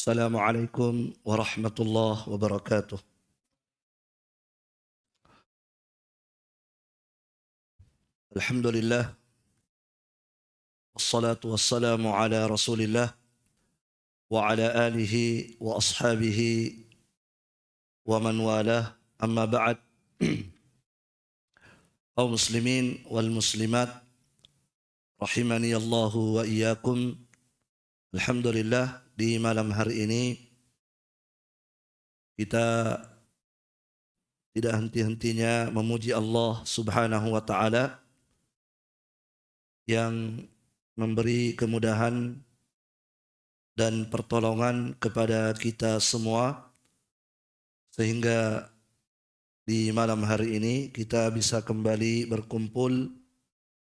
Assalamualaikum warahmatullahi wabarakatuh. Alhamdulillah, wassalatu wassalamu ala rasulillah wa ala alihi wa ashabihi wa man walah, amma ba'd. Kaum muslimin wal muslimat rahimani Allahu wa iyyakum. Alhamdulillah, di malam hari ini kita tidak henti-hentinya memuji Allah Subhanahu wa taala yang memberi kemudahan dan pertolongan kepada kita semua sehingga di malam hari ini kita bisa kembali berkumpul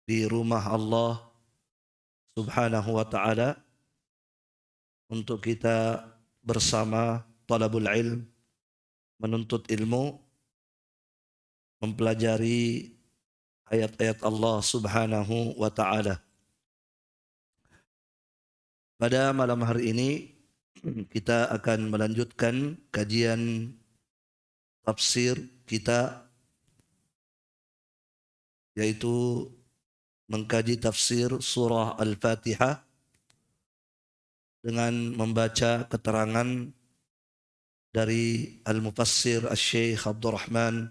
di rumah Allah Subhanahu wa taala untuk kita bersama talabul ilm, menuntut ilmu, mempelajari ayat-ayat Allah Subhanahu wa taala. Pada malam hari ini kita akan melanjutkan kajian tafsir kita, yaitu mengkaji tafsir surah Al-Fatihah dengan membaca keterangan dari Al-Mufassir Al-Syeikh Abdurrahman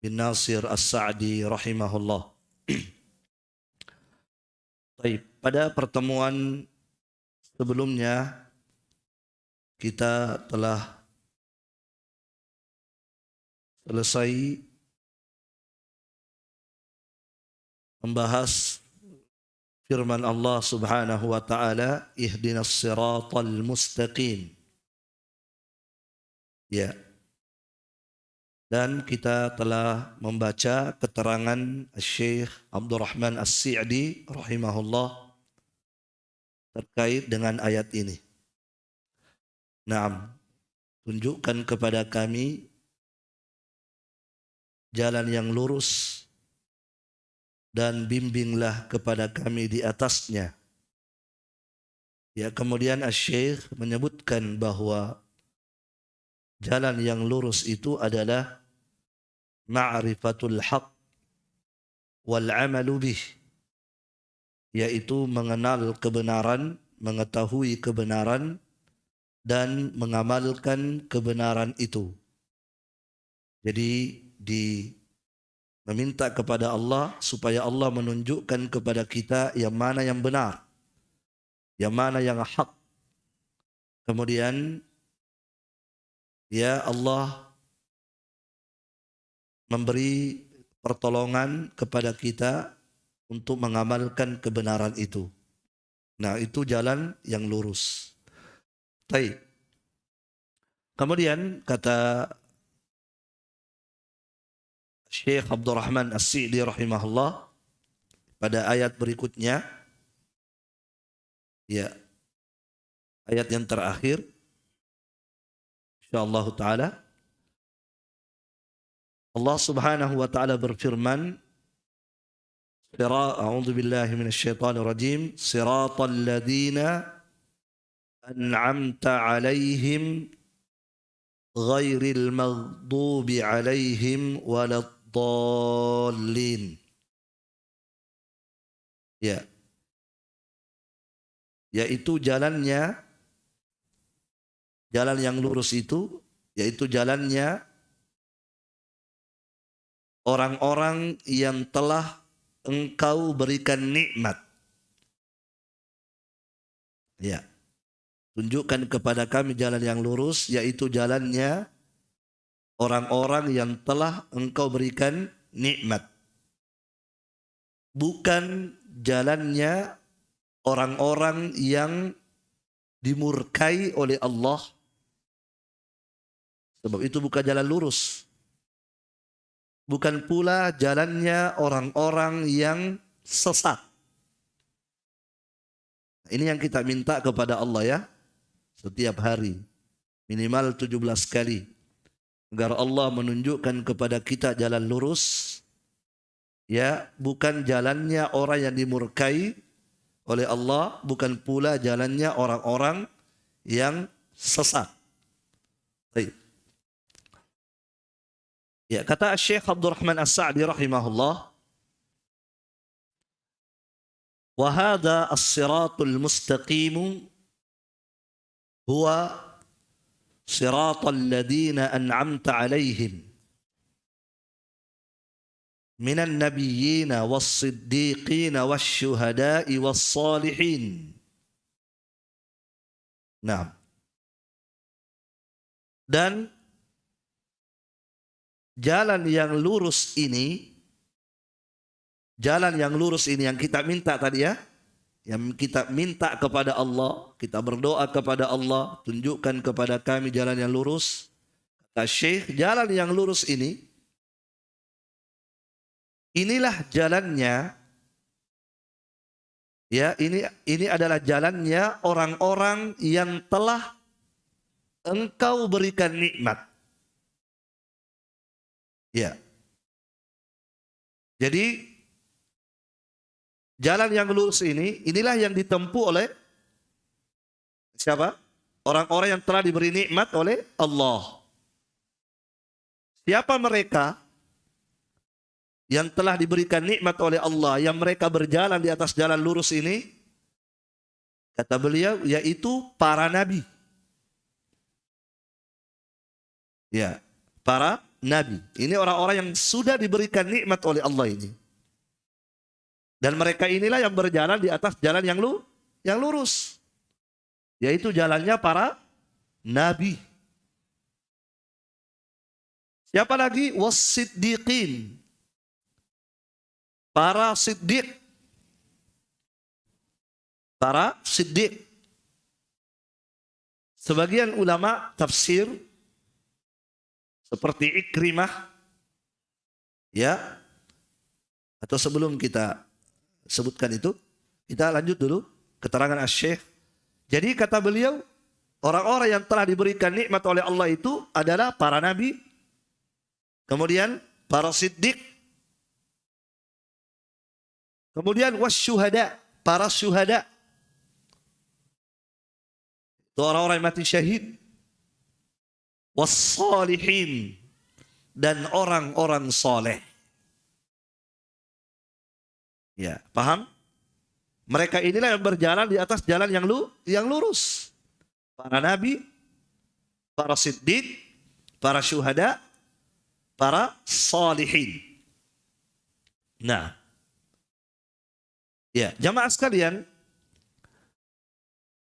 bin Nasir As-Sa'di rahimahullah. Baik, pada pertemuan sebelumnya kita telah selesai membahas firman Allah Subhanahu wa taala, ihdinas siratal mustaqim. Ya. Dan kita telah membaca keterangan Syekh Abdurrahman As-Sa'di rahimahullah terkait dengan ayat ini. Naam, tunjukkan kepada kami jalan yang lurus dan bimbinglah kepada kami di atasnya. Ya, kemudian Syekh menyebutkan bahwa jalan yang lurus itu adalah ma'rifatul haq wal amalu bih, yaitu mengenal kebenaran, mengetahui kebenaran dan mengamalkan kebenaran itu. Jadi meminta kepada Allah supaya Allah menunjukkan kepada kita yang mana yang benar, yang mana yang hak. Kemudian ya Allah memberi pertolongan kepada kita untuk mengamalkan kebenaran itu. Nah, itu jalan yang lurus. Baik. Kemudian kata Syekh Abdurrahman As-Sa'di rahimahullah pada ayat berikutnya, ya, ayat yang terakhir, insyaallah taala, Allah Subhanahu wa taala berfirman, a'udzu billahi minasyaitonir rajim, siratal ladzina an'amta 'alaihim ghairil maghdubi 'alaihim waladdallin. Ya. Yaitu jalan yang lurus itu, yaitu jalannya orang-orang yang telah engkau berikan nikmat. Ya. Tunjukkan kepada kami jalan yang lurus, yaitu jalannya orang-orang yang telah engkau berikan nikmat. Bukan jalannya orang-orang yang dimurkai oleh Allah. Sebab itu bukan jalan lurus. Bukan pula jalannya orang-orang yang sesat. Ini yang kita minta kepada Allah ya, setiap hari minimal 17 kali, agar Allah menunjukkan kepada kita jalan lurus, ya, bukan jalannya orang yang dimurkai oleh Allah, bukan pula jalannya orang-orang yang sesat. Baik. Ya, kata Syekh Abdurrahman As-Sa'di rahimahullah, wa hadha as-siratul mustaqim huwa siratal ladzina an'amta 'alaihim minan nabiyyin was-siddiqin wasyuhada'i was-salihin. Nah, dan jalan yang lurus ini yang kita minta tadi ya, yang kita minta kepada Allah, kita berdoa kepada Allah, tunjukkan kepada kami jalan yang lurus. Kata Syekh, jalan yang lurus ini, inilah jalannya, ya, ini adalah jalannya orang-orang yang telah engkau berikan nikmat. Ya. Jadi jalan yang lurus ini, inilah yang ditempuh oleh siapa? Orang-orang yang telah diberi nikmat oleh Allah. Siapa mereka yang telah diberikan nikmat oleh Allah, yang mereka berjalan di atas jalan lurus ini? Kata beliau, yaitu para nabi. Ya, para nabi. Ini orang-orang yang sudah diberikan nikmat oleh Allah ini. Dan mereka inilah yang berjalan di atas jalan yang lurus. Yaitu jalannya para nabi. Siapa lagi? Was-siddiqin. Para siddiq. Para siddiq. Sebagian ulama tafsir seperti Ikrimah, ya, atau sebelum kita sebutkan itu, kita lanjut dulu keterangan Asy-Syaikh. Jadi kata beliau, orang-orang yang telah diberikan nikmat oleh Allah itu adalah para nabi, kemudian para siddiq, kemudian wasyuhada, para syuhada, itu orang-orang yang mati syahid, wassalihin, dan orang-orang soleh. Ya, paham? Mereka inilah yang berjalan di atas jalan yang lurus. Para nabi, para siddiq, para syuhada, para salihin. Nah, ya, jamaah sekalian,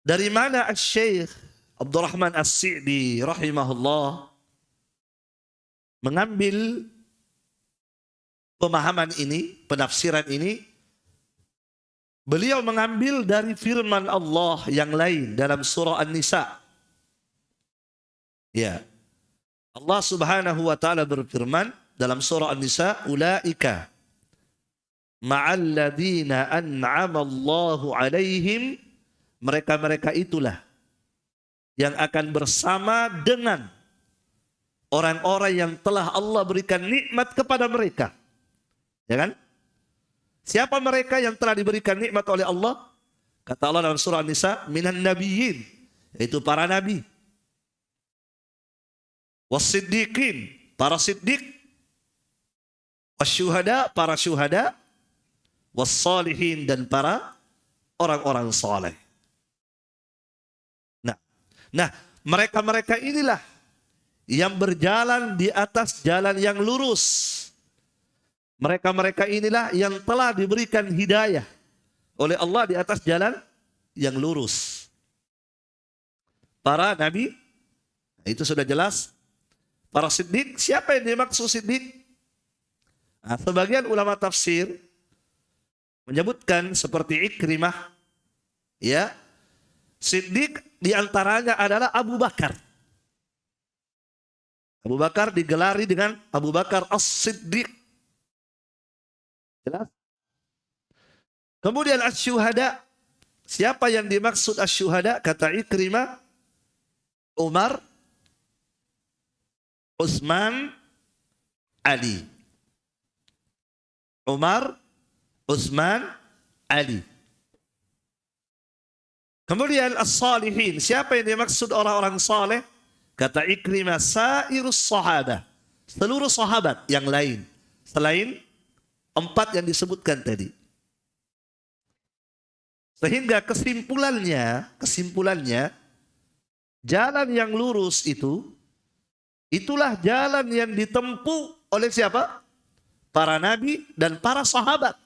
dari mana Asy-Syaikh Abdurrahman As-Sa'di rahimahullah mengambil pemahaman ini, penafsiran ini? Beliau mengambil dari firman Allah yang lain dalam surah An-Nisa. Ya. Allah Subhanahu wa taala berfirman dalam surah An-Nisa, ulaika ma'al ladzina an'ama Allahu 'alaihim, mereka-mereka itulah yang akan bersama dengan orang-orang yang telah Allah berikan nikmat kepada mereka. Ya kan? Siapa mereka yang telah diberikan nikmat oleh Allah? Kata Allah dalam surah An-Nisa, minan nabiyyin, yaitu para nabi. Was-siddiqin, para siddiq. Was-syuhada, para syuhada. Was-salihin, dan para orang-orang saleh. Nah, mereka-mereka inilah yang berjalan di atas jalan yang lurus. Mereka-mereka inilah yang telah diberikan hidayah oleh Allah di atas jalan yang lurus. Para nabi, itu sudah jelas. Para siddiq, siapa yang dimaksud siddiq? Nah, sebagian ulama tafsir menyebutkan seperti Ikrimah, ya, siddiq diantaranya adalah Abu Bakar. Abu Bakar digelari dengan Abu Bakar As-Siddiq. Jelas? Kemudian asy-syuhada. Siapa yang dimaksud asy-syuhada? Kata Ikrimah, Umar, Utsman, Ali. Umar, Utsman, Ali. Kemudian as-salihin. Siapa yang dimaksud orang-orang saleh? Kata Ikrimah, sairus sahabah. Seluruh sahabat yang lain. Selain 4 yang disebutkan tadi. Sehingga kesimpulannya, jalan yang lurus itu, itulah jalan yang ditempuh oleh siapa? Para nabi dan para sahabat.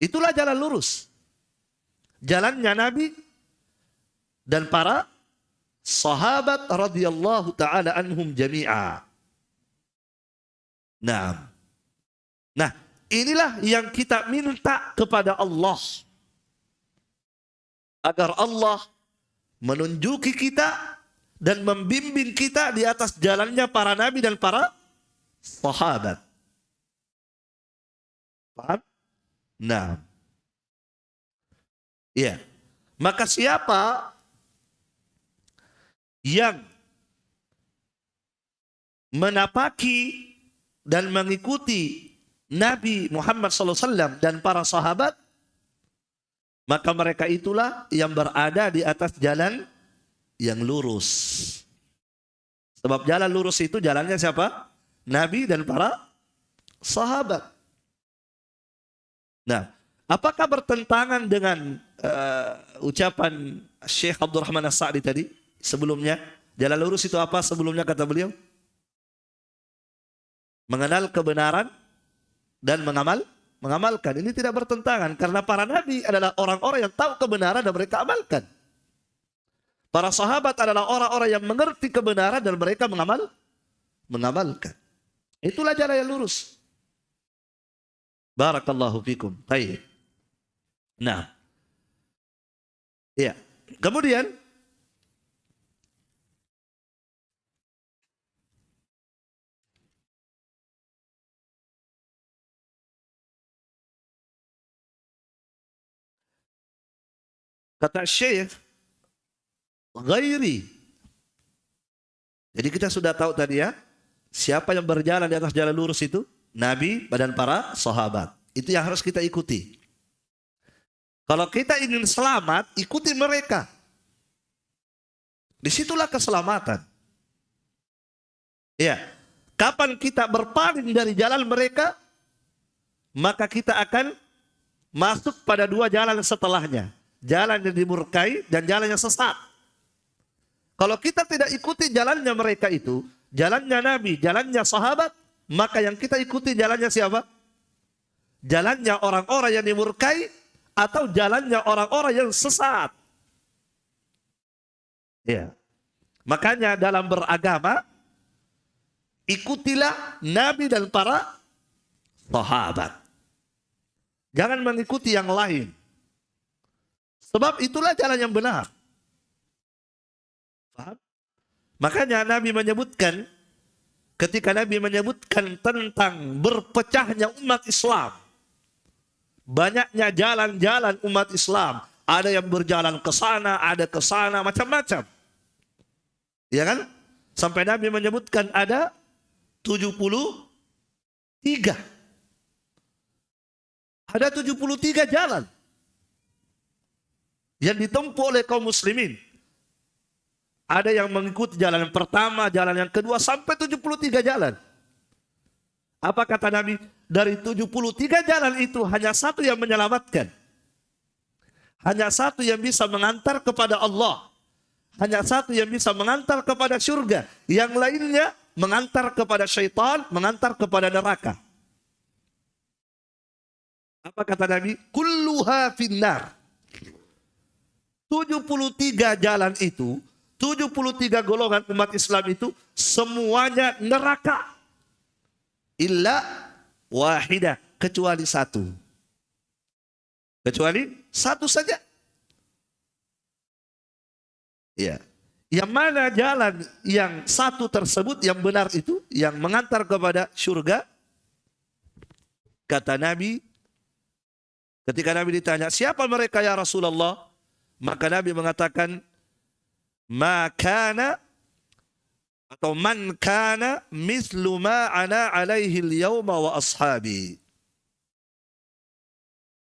Itulah jalan lurus. Jalannya nabi dan para sahabat radhiyallahu taala anhum jami'a. Nah, inilah yang kita minta kepada Allah. Agar Allah menunjuki kita dan membimbing kita di atas jalannya para nabi dan para sahabat. Paham? Nah. Iya. Maka siapa yang menapaki dan mengikuti Nabi Muhammad SAW dan para sahabat, maka mereka itulah yang berada di atas jalan yang lurus. Sebab jalan lurus itu jalannya siapa? Nabi dan para sahabat. Nah, apakah bertentangan dengan ucapan Syekh Abdurrahman As-Sa'di tadi sebelumnya? Jalan lurus itu apa sebelumnya kata beliau? Mengenal kebenaran dan mengamalkan. Ini tidak bertentangan karena para nabi adalah orang-orang yang tahu kebenaran dan mereka amalkan. Para sahabat adalah orang-orang yang mengerti kebenaran dan mereka mengamalkan. Itulah jalan yang lurus. Barakallahu fikum. Baik. Nah. Iya. Kemudian kata Syekh ghairi. Jadi kita sudah tahu tadi ya, siapa yang berjalan di atas jalan lurus itu? Nabi dan para sahabat. Itu yang harus kita ikuti. Kalau kita ingin selamat, ikuti mereka. Disitulah keselamatan. Ya, kapan kita berpaling dari jalan mereka, maka kita akan masuk pada 2 jalan setelahnya. Jalan yang dimurkai dan jalan yang sesat. Kalau kita tidak ikuti jalannya mereka itu, jalannya Nabi, jalannya sahabat, maka yang kita ikuti jalannya siapa? Jalannya orang-orang yang dimurkai atau jalannya orang-orang yang sesat. Ya. Makanya dalam beragama, ikutilah Nabi dan para sahabat. Jangan mengikuti yang lain. Sebab itulah jalan yang benar. Paham? Makanya Nabi menyebutkan, ketika Nabi menyebutkan tentang berpecahnya umat Islam, banyaknya jalan-jalan umat Islam, ada yang berjalan ke sana, ada ke sana, macam-macam. Ya kan? Sampai Nabi menyebutkan ada 73. Ada 73 jalan yang ditempuh oleh kaum muslimin. Ada yang mengikuti jalan yang pertama, jalan yang kedua, sampai 73 jalan. Apa kata Nabi? Dari 73 jalan itu hanya satu yang menyelamatkan. Hanya satu yang bisa mengantar kepada Allah. Hanya satu yang bisa mengantar kepada surga. Yang lainnya mengantar kepada syaitan, mengantar kepada neraka. Apa kata Nabi? Kulluha finnar. 73 jalan itu, 73 golongan umat Islam itu semuanya neraka. Illa wahidah, kecuali satu. Kecuali satu saja. Ya. Yang mana jalan yang satu tersebut yang benar itu, yang mengantar kepada surga? Kata Nabi, ketika Nabi ditanya, siapa mereka ya Rasulullah? Maka Nabi mengatakan, makana atau man kana mislu ma ana alaihi al-yawma wa ashabi.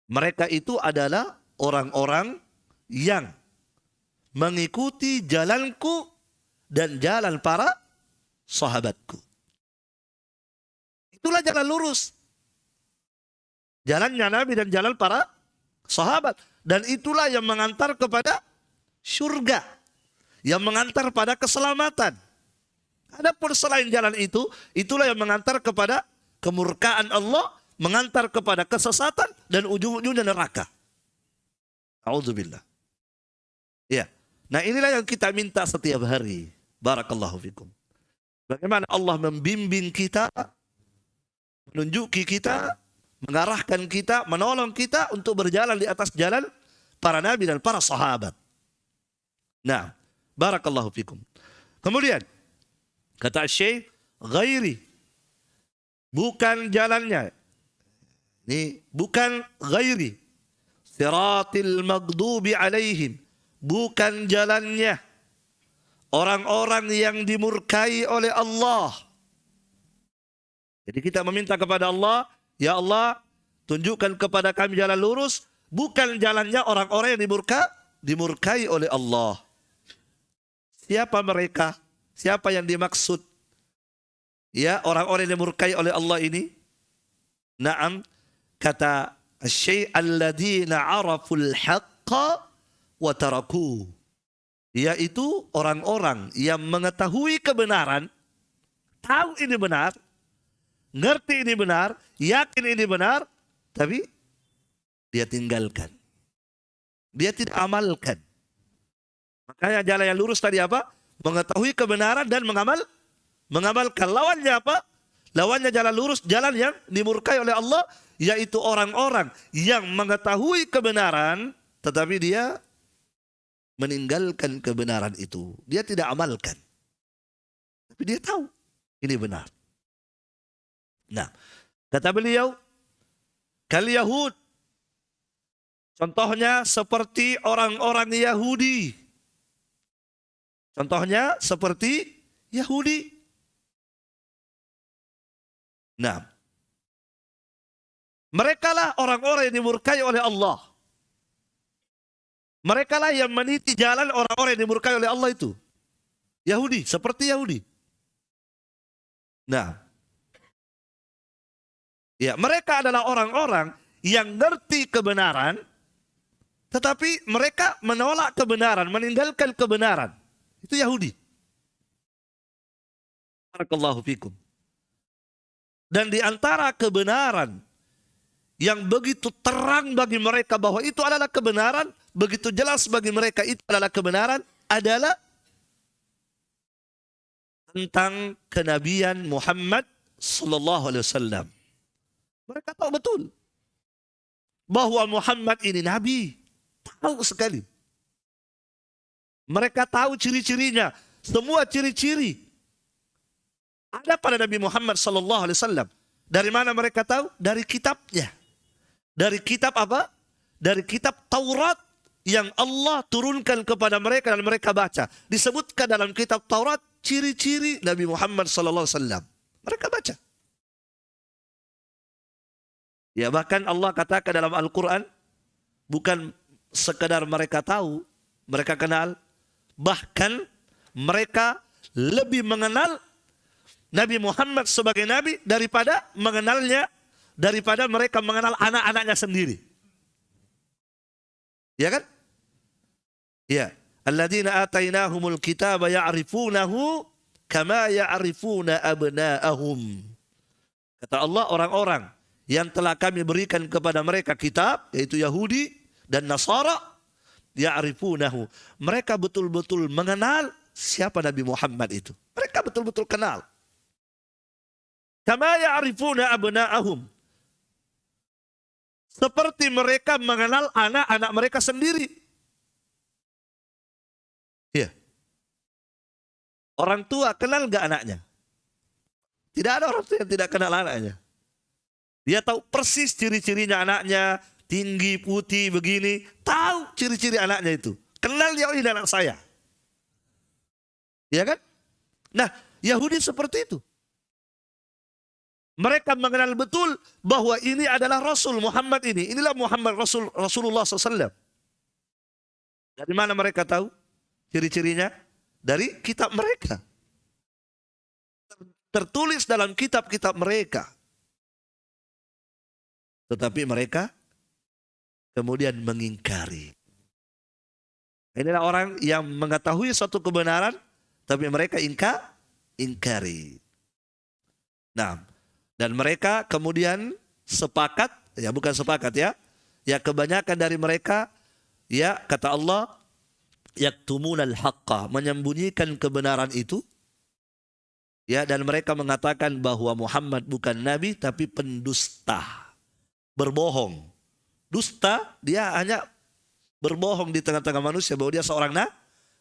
Mereka itu adalah orang-orang yang mengikuti jalanku dan jalan para sahabatku. Itulah jalan lurus. Jalannya Nabi dan jalan para sahabat. Dan itulah yang mengantar kepada surga. Yang mengantar pada keselamatan. Adapun selain jalan itu, itulah yang mengantar kepada kemurkaan Allah, mengantar kepada kesesatan dan ujung-ujungnya neraka. A'udzubillah. Ya. Nah, inilah yang kita minta setiap hari. Barakallahu fikum. Bagaimana Allah membimbing kita, menunjuki kita, mengarahkan kita, menolong kita untuk berjalan di atas jalan para nabi dan para sahabat. Nah, barakallahu fikum. Kemudian kata Syekh, ghairi, bukan jalannya. Ini bukan ghairi. Siratil maghdubi alaihim, bukan jalannya orang-orang yang dimurkai oleh Allah. Jadi kita meminta kepada Allah, ya Allah, tunjukkan kepada kami jalan lurus, bukan jalannya orang-orang yang dimurkai oleh Allah. Siapa mereka? Siapa yang dimaksud? Ya, orang-orang yang dimurkai oleh Allah ini? Naam, kata Syekh, alladzina araful haqqa wa tarakuh. Yaitu orang-orang yang mengetahui kebenaran, tahu ini benar, ngerti ini benar, yakin ini benar, tapi dia tinggalkan. Dia tidak amalkan. Makanya jalan yang lurus tadi apa? Mengetahui kebenaran dan mengamalkan. Lawannya apa? Lawannya jalan lurus, jalan yang dimurkai oleh Allah, yaitu orang-orang yang mengetahui kebenaran, tetapi dia meninggalkan kebenaran itu. Dia tidak amalkan. Tapi dia tahu ini benar. Nah, kata beliau, kal Yahud, contohnya seperti orang-orang Yahudi. Contohnya seperti Yahudi. Nah, merekalah orang-orang yang dimurkai oleh Allah. Merekalah yang meniti jalan orang-orang yang dimurkai oleh Allah itu. Yahudi, seperti Yahudi. Nah, ya, mereka adalah orang-orang yang ngerti kebenaran, tetapi mereka menolak kebenaran, meninggalkan kebenaran. Itu Yahudi. Barakallahu fikum. Dan di antara kebenaran yang begitu terang bagi mereka bahwa itu adalah kebenaran, begitu jelas bagi mereka itu adalah kebenaran, adalah tentang kenabian Muhammad sallallahu alaihi wasallam. Mereka tahu betul bahwa Muhammad ini nabi, tahu sekali. Mereka tahu ciri-cirinya, semua ciri-ciri ada pada Nabi Muhammad sallallahu alaihi wasallam. Dari mana mereka tahu? Dari kitabnya. Dari kitab apa? Dari kitab Taurat yang Allah turunkan kepada mereka dan mereka baca. Disebutkan dalam kitab Taurat ciri-ciri Nabi Muhammad sallallahu alaihi wasallam. Mereka baca. Ya, bahkan Allah katakan dalam Al-Quran, bukan sekadar mereka tahu, mereka kenal, bahkan mereka lebih mengenal Nabi Muhammad sebagai Nabi daripada mereka mengenal anak-anaknya sendiri. Ya kan? Ya. Alladzina atainahumul kitaba ya'rifunahu kama ya'rifuna abna'ahum. Kata Allah, orang-orang yang telah kami berikan kepada mereka kitab, yaitu Yahudi dan Nasara, ya'rifunahu. Mereka betul-betul mengenal siapa Nabi Muhammad itu. Mereka betul-betul kenal. Kama ya'rifuna abna'ahum. Seperti mereka mengenal anak-anak mereka sendiri. Ya. Orang tua kenal gak anaknya? Tidak ada orang tua yang tidak kenal anaknya. Dia tahu persis ciri-cirinya anaknya, tinggi, putih, begini. Tahu ciri-ciri anaknya itu. Kenal dia, oh ini anak saya. Ya kan? Nah, Yahudi seperti itu. Mereka mengenal betul bahwa ini adalah Rasul Muhammad ini. Inilah Muhammad Rasulullah SAW. Dari mana mereka tahu ciri-cirinya? Dari kitab mereka. Tertulis dalam kitab-kitab mereka. Tetapi mereka kemudian mengingkari. Inilah orang yang mengetahui suatu kebenaran, tapi mereka ingkari. Nah, dan mereka kemudian sepakat, ya bukan sepakat ya, ya kebanyakan dari mereka, ya kata Allah, yaktumunal haqqa, menyembunyikan kebenaran itu, ya, dan mereka mengatakan bahwa Muhammad bukan nabi tapi pendusta. Berbohong. Dusta, dia hanya berbohong di tengah-tengah manusia bahwa dia seorang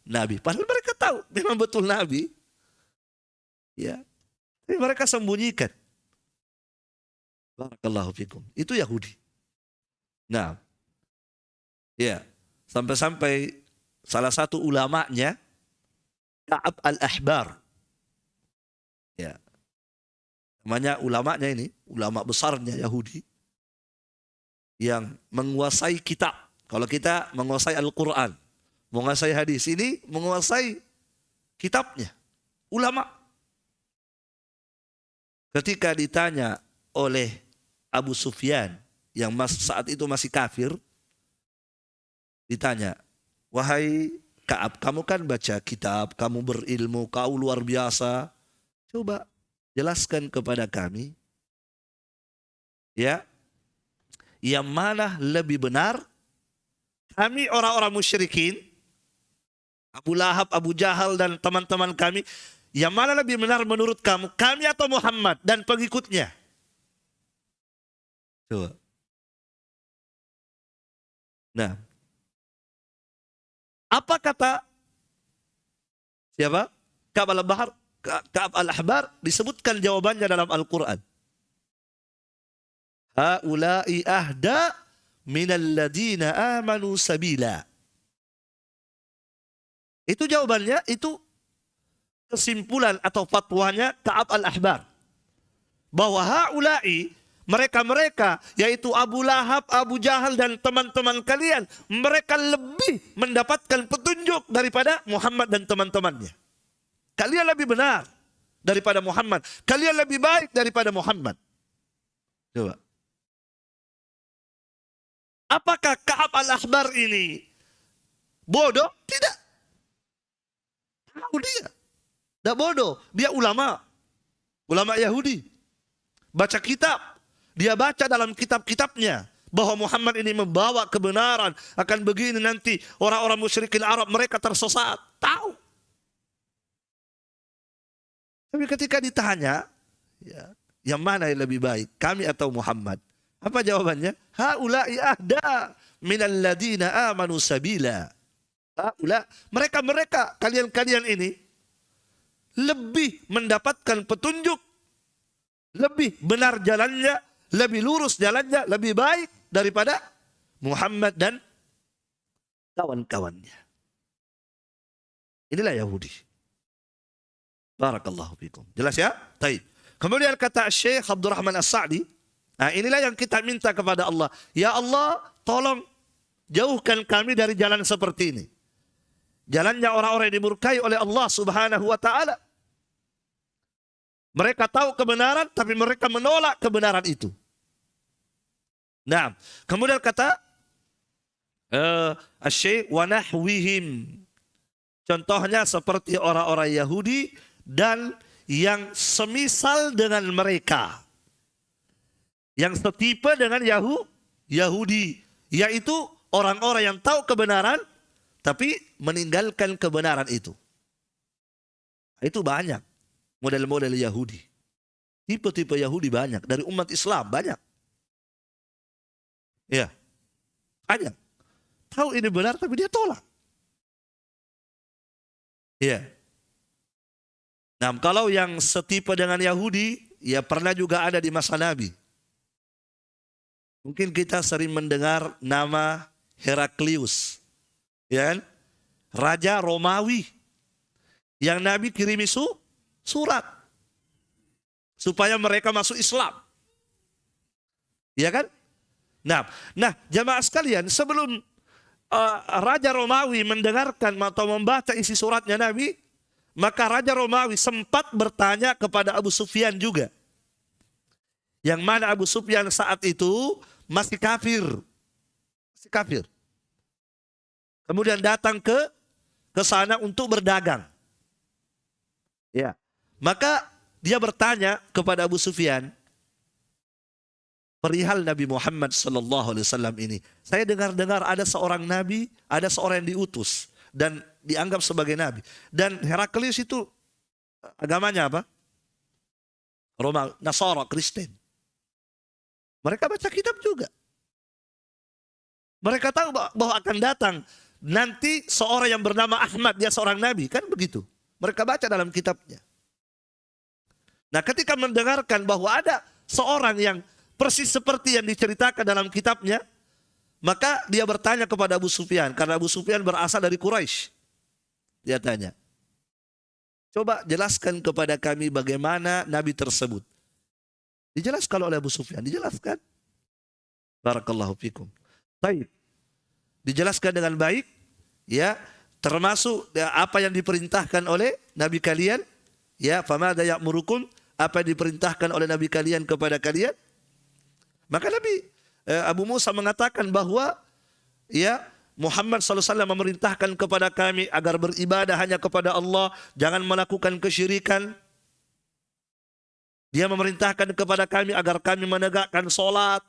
nabi. Padahal mereka tahu memang betul nabi. Ya. Tapi mereka sembunyikan. Barakallahu fikum. Itu Yahudi. Nah. Ya. Sampai-sampai salah satu ulamanya Ka'ab al-Ahbar. Ya. Namanya ulamanya ini, ulama besarnya Yahudi, yang menguasai kitab. Kalau kita menguasai Al-Quran, menguasai hadis, ini menguasai kitabnya. Ulama. Ketika ditanya oleh Abu Sufyan, yang saat itu masih kafir, ditanya, wahai Ka'ab, kamu kan baca kitab, kamu berilmu, kau luar biasa. Coba jelaskan kepada kami, ya, yang mana lebih benar, kami orang-orang musyrikin, Abu Lahab, Abu Jahal dan teman-teman kami, yang mana lebih benar menurut kamu, kami atau Muhammad dan pengikutnya? Coba. Nah, apa kata siapa? Ka'ab al-Ahbar, disebutkan jawabannya dalam Al-Quran. Haula'i ahda minal ladina amanu sabila. Itu jawabannya, itu kesimpulan atau fatwanya Ka'ab al-Ahbar. Bahwa haula'i, mereka-mereka, yaitu Abu Lahab, Abu Jahal dan teman-teman kalian, mereka lebih mendapatkan petunjuk daripada Muhammad dan teman-temannya. Kalian lebih benar daripada Muhammad. Kalian lebih baik daripada Muhammad. Coba. Apakah Ka'ab al-Ahbar ini bodoh? Tidak. Tahu dia. Tidak bodoh. Dia ulama. Ulama Yahudi. Baca kitab. Dia baca dalam kitab-kitabnya bahwa Muhammad ini membawa kebenaran. Akan begini nanti orang-orang musyrikin Arab mereka tersesat. Tahu. Tapi ketika ditanya, ya, yang mana yang lebih baik, kami atau Muhammad? Apa jawabannya? Haula'i ahda minal ladina amanu sabila. Mereka, kalian ini lebih mendapatkan petunjuk, lebih benar jalannya, lebih lurus jalannya, lebih baik daripada Muhammad dan kawan-kawannya. Inilah Yahudi. Barakallahu fikum. Jelas ya? Baik. Kemudian kata Syekh Abdurrahman As-Sa'di, nah inilah yang kita minta kepada Allah. Ya Allah, tolong jauhkan kami dari jalan seperti ini. Jalannya orang-orang yang dimurkai oleh Allah Subhanahu wa ta'ala. Mereka tahu kebenaran, tapi mereka menolak kebenaran itu. Nah, kemudian kata Syekh wa nahwihim. Contohnya seperti orang-orang Yahudi dan yang semisal dengan mereka. Yang setipe dengan Yahudi. Yaitu orang-orang yang tahu kebenaran tapi meninggalkan kebenaran itu. Itu banyak. Model-model Yahudi. Tipe-tipe Yahudi banyak. Dari umat Islam banyak. Ya. Banyak. Tahu ini benar tapi dia tolak. Ya. Nah, kalau yang setipe dengan Yahudi, ya pernah juga ada di masa Nabi. Mungkin kita sering mendengar nama Heraklius. Ya kan? Raja Romawi. Yang Nabi kirimi surat. Supaya mereka masuk Islam. Ya kan? Nah, jamaah sekalian, sebelum Raja Romawi mendengarkan atau membaca isi suratnya Nabi, maka Raja Romawi sempat bertanya kepada Abu Sufyan juga. Yang mana Abu Sufyan saat itu masih kafir. Masih kafir. Kemudian datang ke sana untuk berdagang. Ya. Maka dia bertanya kepada Abu Sufyan perihal Nabi Muhammad SAW ini. Saya dengar-dengar ada seorang nabi, ada seorang yang diutus dan dianggap sebagai nabi. Dan Heraklius itu agamanya apa? Roma, Nasara, Kristen. Mereka baca kitab juga. Mereka tahu bahwa akan datang nanti seorang yang bernama Ahmad, dia seorang nabi, kan begitu. Mereka baca dalam kitabnya. Nah, ketika mendengarkan bahwa ada seorang yang persis seperti yang diceritakan dalam kitabnya, maka dia bertanya kepada Abu Sufyan, karena Abu Sufyan berasal dari Quraisy. Dia tanya, coba jelaskan kepada kami bagaimana nabi tersebut. Dijelaskan oleh Abu Sufyan, dijelaskan. Barakallahu fikum. Baik. Dijelaskan dengan baik, ya, termasuk ya, apa yang diperintahkan oleh nabi kalian, ya, famada ya'murukum, apa yang diperintahkan oleh nabi kalian kepada kalian. Maka Nabi Abu Musa mengatakan bahwa ya Muhammad SAW memerintahkan kepada kami agar beribadah hanya kepada Allah, jangan melakukan kesyirikan. Dia memerintahkan kepada kami agar kami menegakkan sholat,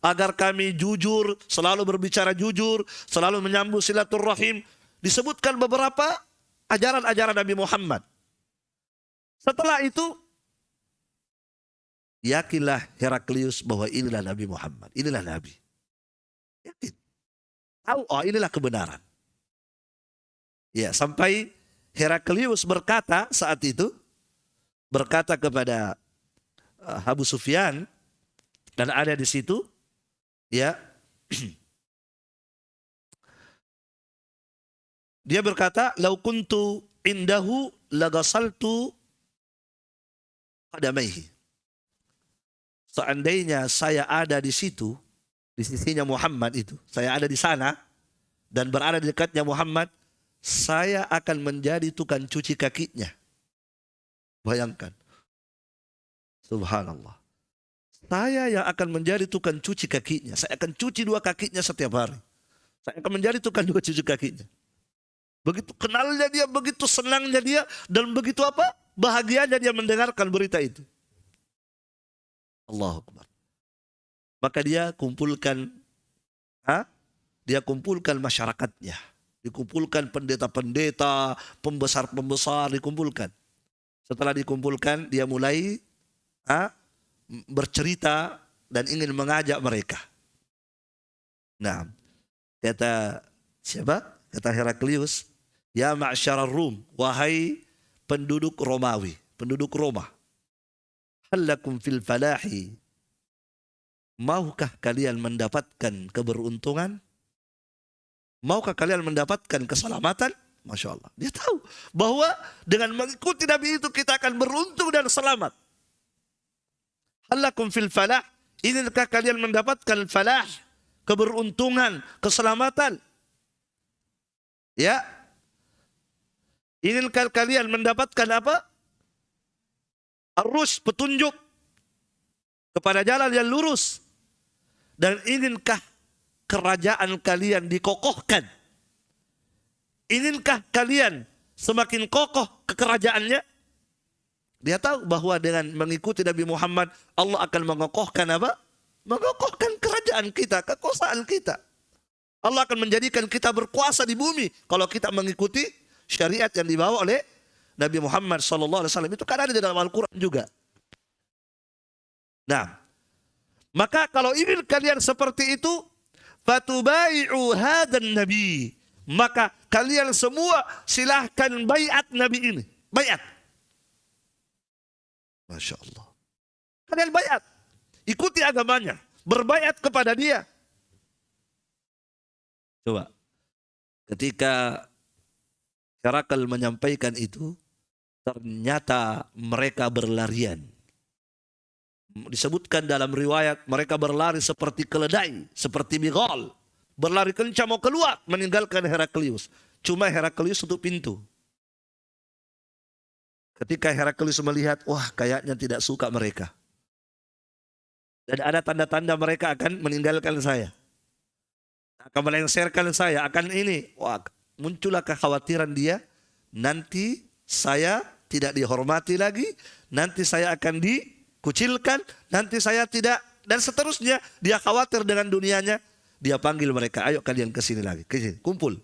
agar kami jujur, selalu berbicara jujur, selalu menyambung silaturrahim. Disebutkan beberapa ajaran-ajaran Nabi Muhammad. Setelah itu, yakinlah Heraklius bahwa inilah Nabi Muhammad, inilah Nabi. Yakin. Tahu, oh inilah kebenaran. Ya, sampai Heraklius berkata saat itu, berkata kepada Abu Sufyan, dan ada di situ, ya, dia berkata, "Lau kuntu indahu lagasaltu qadamaihi." Seandainya saya ada di situ, di sisinya Muhammad itu, saya ada di sana dan berada di dekatnya Muhammad, saya akan menjadi tukang cuci kakinya. Bayangkan. Subhanallah. Saya yang akan menjadi tukang cuci kakinya. Saya akan cuci dua kakinya setiap hari. Saya akan menjadi tukang dua cuci kakinya. Begitu kenalnya dia, begitu senangnya dia, dan begitu apa? Bahagianya dia mendengarkan berita itu. Allahu Akbar. Maka dia kumpulkan, dia kumpulkan masyarakatnya. Dikumpulkan pendeta-pendeta, pembesar-pembesar, dikumpulkan. Setelah dikumpulkan, dia mulai bercerita dan ingin mengajak mereka. Nah, kata siapa? Kata Heraklius, ya ma'syarar Rum, wahai penduduk Romawi, penduduk Roma. Halakum fil falahi, maukah kalian mendapatkan keberuntungan? Maukah kalian mendapatkan keselamatan? Masya Allah. Dia tahu bahwa dengan mengikuti Nabi itu kita akan beruntung dan selamat. Halakum fil falah, inginkah kalian mendapatkan falah, keberuntungan, keselamatan? Ya. Inginkah kalian mendapatkan apa? Ar-rusyd, petunjuk kepada jalan yang lurus. Dan inginkah kerajaan kalian dikokohkan? Inginkah kalian semakin kokoh kekerajaannya? Dia tahu bahwa dengan mengikuti Nabi Muhammad, Allah akan mengokohkan apa? Mengokohkan kerajaan kita, kekuasaan kita. Allah akan menjadikan kita berkuasa di bumi kalau kita mengikuti syariat yang dibawa oleh Nabi Muhammad SAW. Itu kan ada di dalam Al-Quran juga. Nah, maka kalau ingin kalian seperti itu, fatubai'u hadan nabi, maka kalian semua silahkan baiat Nabi ini. Baiat. Masya Allah. Kalian baiat. Ikuti agamanya. Berbaiat kepada dia. Coba. Ketika Herakl menyampaikan itu, ternyata mereka berlarian. Disebutkan dalam riwayat mereka berlari seperti keledai, seperti bighal. berlari kencang mau keluar meninggalkan Heraklius. Cuma Heraklius tutup pintu. Ketika Heraklius melihat, wah kayaknya tidak suka mereka. Dan ada tanda-tanda mereka akan meninggalkan saya. Akan melengsarkan saya, akan ini. Wah, muncullah kekhawatiran dia. Nanti saya tidak dihormati lagi. Nanti saya akan dikucilkan. Nanti saya tidak. Dan seterusnya. Dia khawatir dengan dunianya. Dia panggil mereka. Ayo kalian ke sini lagi. Ke sini. Kumpul.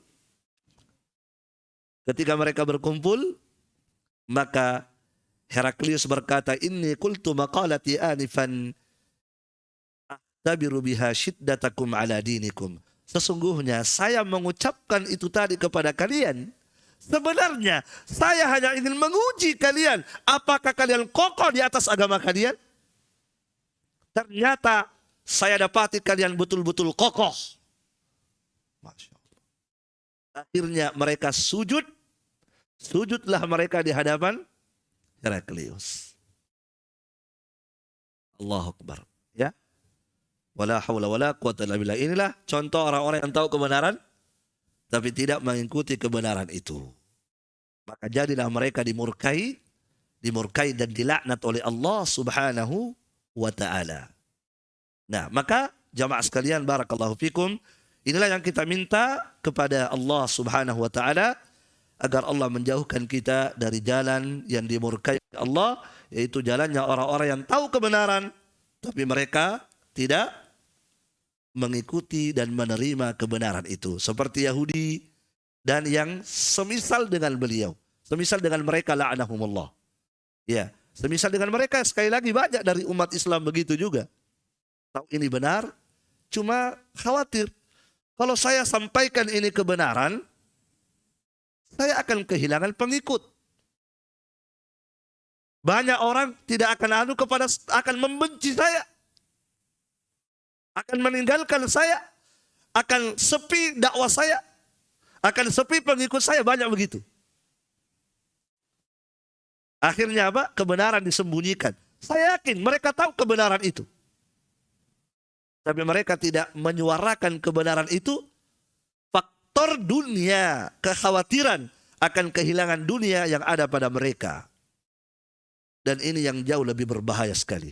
Ketika mereka berkumpul. Maka Heraklius berkata. Inni qultu maqalati anifan. Ahtabiru biha shiddatakum ala dinikum. Sesungguhnya saya mengucapkan itu tadi kepada kalian. Sebenarnya saya hanya ingin menguji kalian. Apakah kalian kokoh di atas agama kalian? Ternyata saya dapati kalian betul-betul kokoh. Masya Allah. Akhirnya mereka sujud. Sujudlah mereka di hadapan Heraklius. Allahu Akbar. Ya. Wala haula wala quwwata illa billah. Inilah contoh orang-orang yang tahu kebenaran tapi tidak mengikuti kebenaran itu. Maka jadilah mereka dimurkai dan dilaknat oleh Allah Subhanahu wa taala. Nah, maka jamaah sekalian barakallahu fikum, inilah yang kita minta kepada Allah Subhanahu wa taala agar Allah menjauhkan kita dari jalan yang dimurkai Allah, yaitu jalannya orang-orang yang tahu kebenaran tapi mereka tidak mengikuti dan menerima kebenaran itu. Seperti Yahudi dan yang semisal dengan beliau. Semisal dengan mereka la'anahumullah. Ya, semisal dengan mereka sekali lagi banyak dari umat Islam begitu juga. Tahu ini benar, cuma khawatir. Kalau saya sampaikan ini kebenaran, saya akan kehilangan pengikut. Banyak orang tidak akan akan membenci saya. Akan meninggalkan saya, akan sepi dakwah saya, akan sepi pengikut saya, banyak begitu. Akhirnya apa? Kebenaran disembunyikan. Saya yakin mereka tahu kebenaran itu. Tapi mereka tidak menyuarakan kebenaran itu. Faktor dunia, kekhawatiran akan kehilangan dunia yang ada pada mereka. Dan ini yang jauh lebih berbahaya sekali.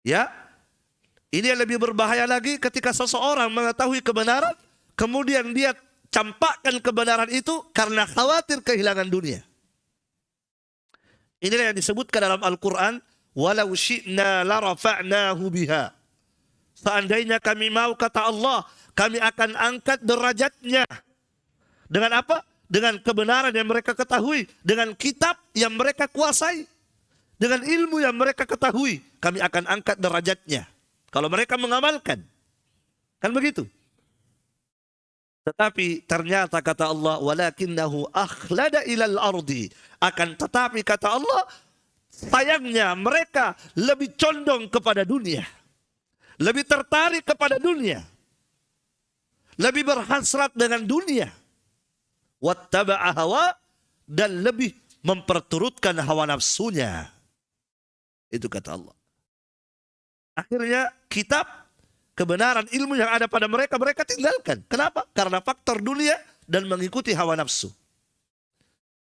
Ya. Ini yang lebih berbahaya lagi ketika seseorang mengetahui kebenaran, kemudian dia campakkan kebenaran itu karena khawatir kehilangan dunia. Inilah yang disebutkan dalam Al-Quran, walau syi'na larafa'nahu biha. Seandainya kami mau, kata Allah, kami akan angkat derajatnya. Dengan apa? Dengan kebenaran yang mereka ketahui, dengan kitab yang mereka kuasai, dengan ilmu yang mereka ketahui, kami akan angkat derajatnya. Kalau mereka mengamalkan. Kan begitu. Tetapi ternyata kata Allah, walakinnahu akhlada ilal ardi. Akan tetapi kata Allah, sayangnya mereka lebih condong kepada dunia. Lebih tertarik kepada dunia. Lebih berhasrat dengan dunia. Wattaba'a hawa, dan lebih memperturutkan hawa nafsunya. Itu kata Allah. Akhirnya kitab, kebenaran, ilmu yang ada pada mereka, mereka tinggalkan. Kenapa? Karena faktor dunia dan mengikuti hawa nafsu.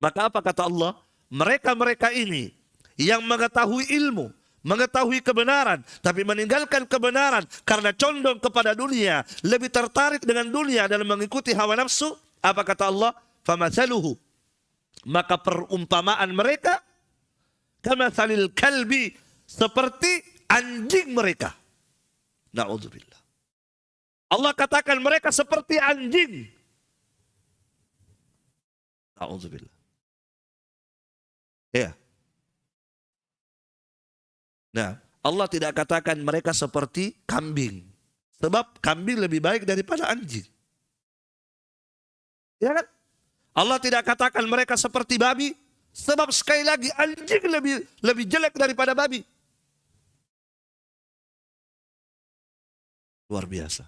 Maka apa kata Allah? Mereka-mereka ini yang mengetahui ilmu, mengetahui kebenaran, tapi meninggalkan kebenaran karena condong kepada dunia, lebih tertarik dengan dunia dan mengikuti hawa nafsu. Apa kata Allah? Famathaluhu. Maka perumpamaan mereka kamathalil kalbi, seperti anjing mereka. Na'udzubillah. Allah katakan mereka seperti anjing. Na'udzubillah. Ya. Nah, Allah tidak katakan mereka seperti kambing. Sebab kambing lebih baik daripada anjing. Ya kan? Allah tidak katakan mereka seperti babi. Sebab sekali lagi anjing lebih jelek daripada babi. Luar biasa.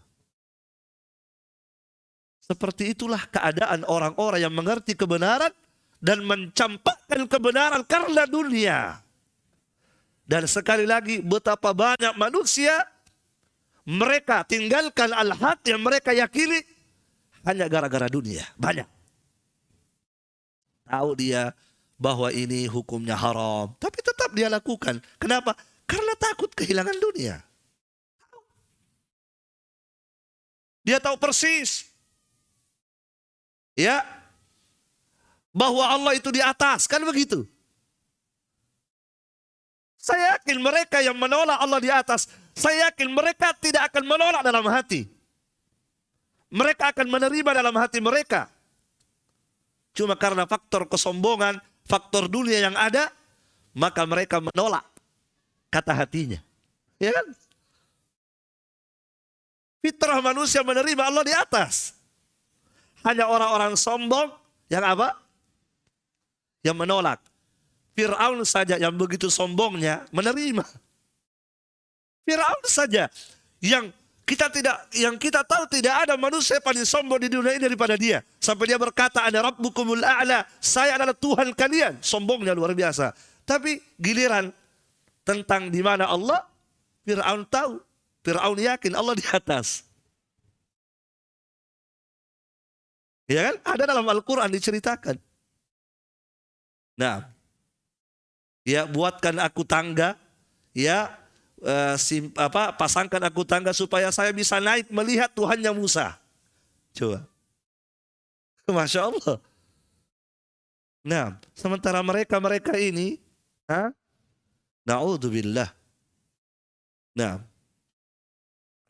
Seperti itulah keadaan orang-orang yang mengerti kebenaran dan mencampakkan kebenaran karena dunia. Dan sekali lagi betapa banyak manusia mereka tinggalkan al-haq yang mereka yakini hanya gara-gara dunia. Banyak. Tahu dia bahwa ini hukumnya haram, tapi tetap dia lakukan. Kenapa? Karena takut kehilangan dunia. Dia tahu persis, ya, bahwa Allah itu di atas, kan begitu. Saya yakin mereka yang menolak Allah di atas, saya yakin mereka tidak akan menolak dalam hati. Mereka akan menerima dalam hati mereka. Cuma karena faktor kesombongan, faktor dunia yang ada, maka mereka menolak kata hatinya. Ya kan? Fitrah manusia menerima Allah di atas. Hanya orang-orang sombong yang apa? Yang menolak. Fir'aun saja yang begitu sombongnya menerima. Fir'aun saja yang kita tahu tidak ada manusia paling sombong di dunia ini daripada dia. Sampai dia berkata, "Ana rabbukumul a'la." Saya adalah Tuhan kalian. Sombongnya luar biasa. Tapi giliran tentang di mana Allah, Fir'aun tahu. Fir'aun yakin Allah di atas. Ya kan? Ada dalam Al-Quran diceritakan. Nah, ya buatkan aku tangga, ya pasangkan aku tangga supaya saya bisa naik melihat Tuhannya Musa. Coba. Masya Allah. Nah, sementara mereka ini, na'udzubillah. Nah,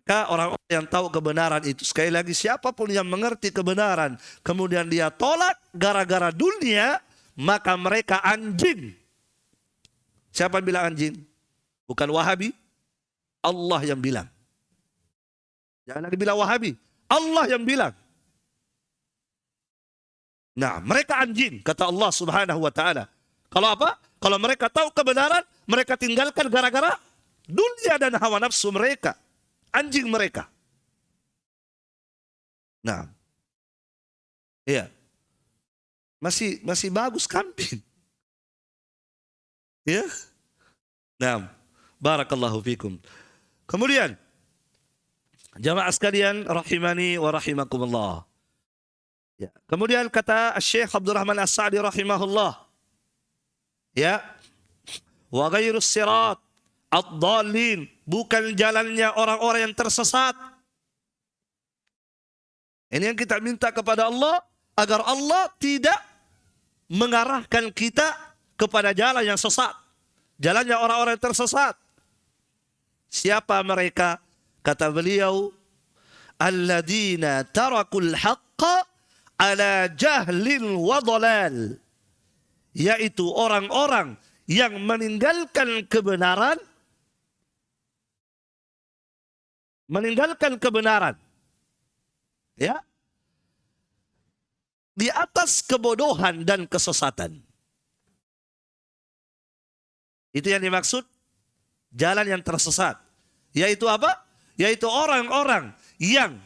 maka orang-orang yang tahu kebenaran itu, sekali lagi siapapun yang mengerti kebenaran, kemudian dia tolak gara-gara dunia, maka mereka anjing. Siapa yang bilang anjing? Bukan Wahabi, Allah yang bilang. Jangan lagi bilang Wahabi, Allah yang bilang. Nah, mereka anjing, kata Allah Subhanahu wa ta'ala. Kalau apa? Kalau mereka tahu kebenaran, mereka tinggalkan gara-gara dunia dan hawa nafsu mereka. Anjing mereka. Nah, iya. Masih bagus kambing. Ya. Nah, barakallahu fikum. Kemudian, jamaah sekalian rahimani wa rahimakumullah. Ya. Kemudian kata Syekh Abdurrahman As-Sa'di rahimahullah. Ya. Wa ghairus sirat ad-dallin, bukan jalannya orang-orang yang tersesat. Ini yang kita minta kepada Allah, agar Allah tidak mengarahkan kita kepada jalan yang sesat. Jalannya orang-orang yang tersesat. Siapa mereka? Kata beliau, alladzina tarakul haqqa ala jahlin wa dhalal. Yaitu orang-orang yang meninggalkan kebenaran, ya, di atas kebodohan dan kesesatan. Itu yang dimaksud jalan yang tersesat. Yaitu apa? Yaitu orang-orang yang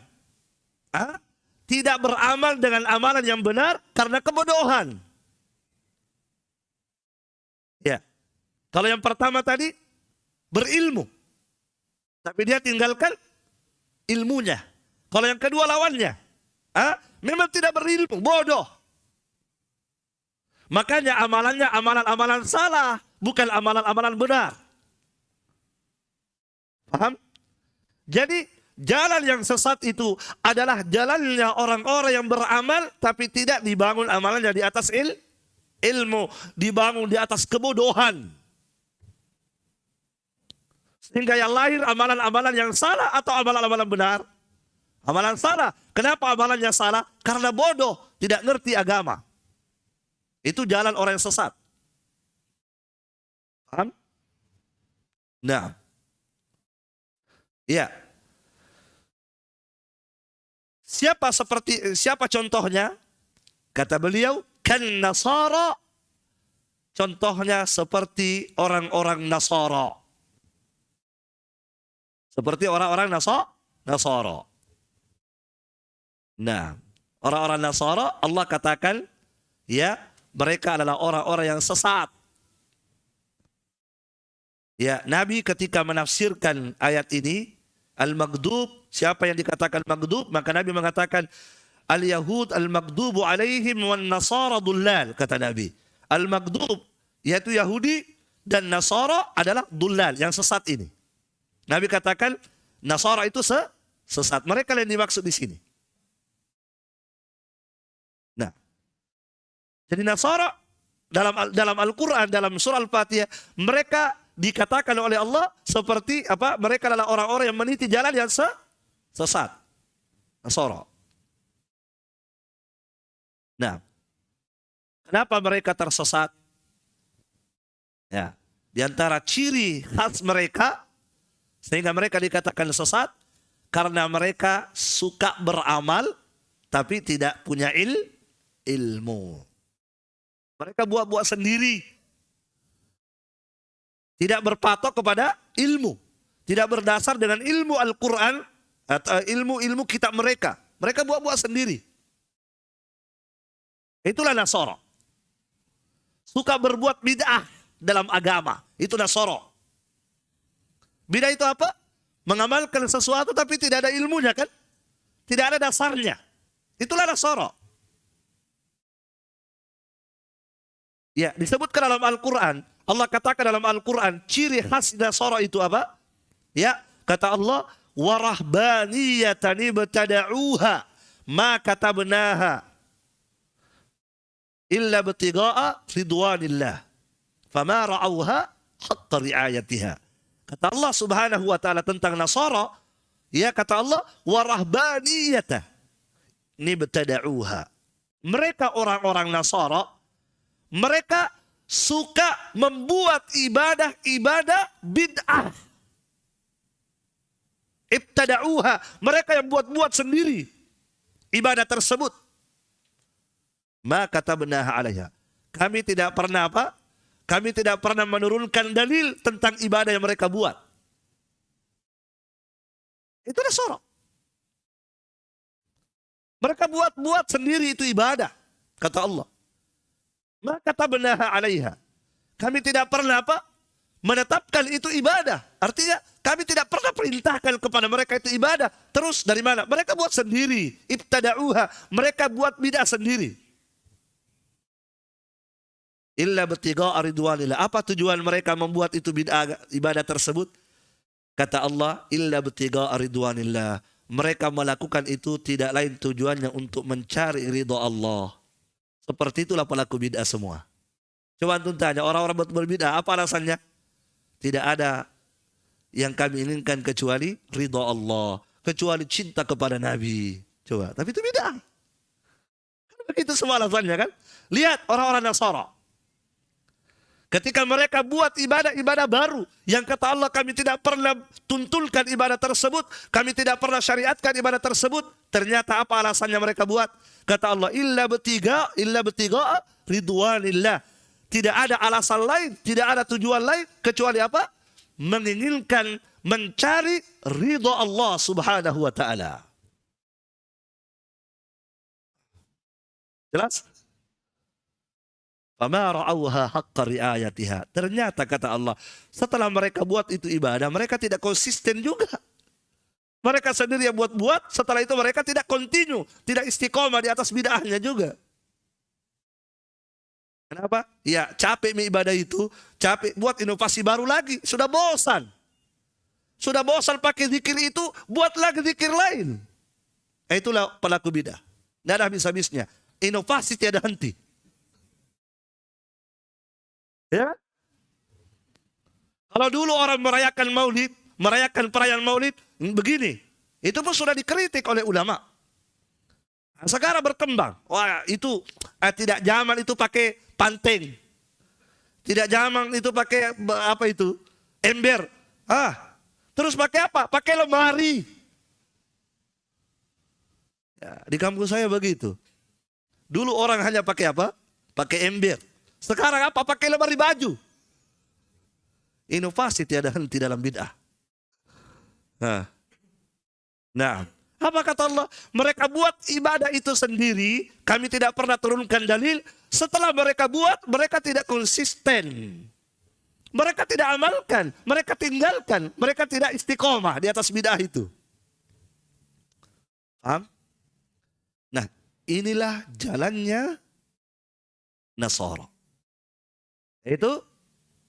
tidak beramal dengan amalan yang benar karena kebodohan. Ya. Kalau yang pertama tadi berilmu, tapi dia tinggalkan ilmunya. Kalau yang kedua lawannya, memang tidak berilmu, bodoh. Makanya amalannya amalan-amalan salah, bukan amalan-amalan benar. Paham? Jadi jalan yang sesat itu adalah jalannya orang-orang yang beramal tapi tidak dibangun amalannya di atas ilmu, dibangun di atas kebodohan. Sehingga yang lahir amalan-amalan yang salah atau amalan-amalan benar? Amalan salah. Kenapa amalannya salah? Karena bodoh, tidak ngerti agama. Itu jalan orang yang sesat. Paham? Nah. Iya. Siapa contohnya? Kata beliau, kan Nasara. Contohnya seperti orang-orang Nasara. Seperti orang-orang Nasara. Nah, orang-orang Nasara Allah katakan, ya, mereka adalah orang-orang yang sesat. Ya, Nabi ketika menafsirkan ayat ini, Al-maghdub, siapa yang dikatakan maghdub? Maka Nabi mengatakan al-yahud al-maghdubu alaihim wan nasara dullal, kata Nabi. Al-maghdub yaitu Yahudi dan Nasara adalah dullal, yang sesat ini. Nabi katakan Nasara itu sesat. Mereka yang dimaksud di sini. Nah, jadi Nasara dalam Al-Quran, dalam surah Al-Fatihah, mereka dikatakan oleh Allah seperti apa? Mereka adalah orang-orang yang meniti jalan yang sesat. Nasara. Nah, kenapa mereka tersesat? Ya, di antara ciri khas mereka sehingga mereka dikatakan sesat karena mereka suka beramal tapi tidak punya ilmu. Mereka buat-buat sendiri. Tidak berpatok kepada ilmu. Tidak berdasar dengan ilmu Al-Quran atau ilmu-ilmu kitab mereka. Mereka buat-buat sendiri. Itulah Nasara. Suka berbuat bid'ah dalam agama. Itu Nasara. Bid'ah itu apa? Mengamalkan sesuatu tapi tidak ada ilmunya kan? Tidak ada dasarnya. Itulah Nasara. Ya, disebutkan dalam Al-Quran. Allah katakan dalam Al-Quran, ciri khas Nasara itu apa? Ya, kata Allah, warahbaniyatan ibtada'uha ma katabnaha illa ibtigha'a ridwanillah fama ra'awha haqqa ri'ayatiha. Kata Allah Subhanahu wa taala tentang Nasara, ya kata Allah, warahbaniyatan ibtada'uha. Mereka orang-orang Nasara, mereka suka membuat ibadah-ibadah bid'ah. Ibtada'uha, mereka yang buat-buat sendiri ibadah tersebut. Maka katabnaha 'alaiha. Kami tidak pernah apa? Kami tidak pernah menurunkan dalil tentang ibadah yang mereka buat. Itu Nasara. Mereka buat-buat sendiri itu ibadah, kata Allah. Maka katabnaha 'alaiha. Kami tidak pernah apa? Menetapkan itu ibadah. Artinya kami tidak pernah perintahkan kepada mereka itu ibadah. Terus dari mana? Mereka buat sendiri. Ibtada'uha. Mereka buat bid'ah sendiri. Illa ibtigha'a ridwanillah. Apa tujuan mereka membuat itu bid'ah ibadah tersebut? Kata Allah, illa ibtigha'a ridwanillah. Mereka melakukan itu tidak lain tujuannya untuk mencari ridha Allah. Seperti itulah pelaku bid'ah semua. Coba antum tanya orang-orang berbid'ah, apa alasannya? Tidak ada yang kami inginkan kecuali ridha Allah, kecuali cinta kepada Nabi. Coba, tapi itu bid'ah. Itu semua alasannya kan? Lihat orang-orang Nasara. Ketika mereka buat ibadah-ibadah baru yang kata Allah kami tidak pernah tuntunkan ibadah tersebut, kami tidak pernah syariatkan ibadah tersebut, ternyata apa alasannya mereka buat? Kata Allah, illa betiga ridwanillah. Tidak ada alasan lain, tidak ada tujuan lain kecuali apa? Menginginkan mencari ridha Allah Subhanahu wa taala. Jelas? Fama ra'awha haqqa ri'ayatiha. Ternyata kata Allah, setelah mereka buat itu ibadah, mereka tidak konsisten juga. Mereka sendiri yang buat-buat, setelah itu mereka tidak kontinu, tidak istiqomah di atas bid'ahnya juga. Kenapa? Ya capek ibadah itu, capek buat inovasi baru lagi, sudah bosan. Sudah bosan pakai zikir itu, buat lagi zikir lain. Itulah pelaku bid'ah. Tidak ada habis-habisnya. Inovasi tiada henti. Ya. Kalau dulu orang merayakan maulid, merayakan perayaan maulid, begini. Itu pun sudah dikritik oleh ulama. Nah, sekarang berkembang. Wah itu tidak zaman itu pakai panteng. Tidak zaman itu pakai apa itu? Ember. Terus pakai apa? Pakai lemari. Ya, di kampung saya begitu. Dulu orang hanya pakai apa? Pakai ember. Sekarang apa? Pakai lemari baju. Inovasi tiada henti dalam bid'ah. Nah, apa kata Allah? Mereka buat ibadah itu sendiri. Kami tidak pernah turunkan dalil. Setelah mereka buat, mereka tidak konsisten. Mereka tidak amalkan, mereka tinggalkan, mereka tidak istiqomah di atas bid'ah itu. Paham? Nah, inilah jalannya Nasara. Itu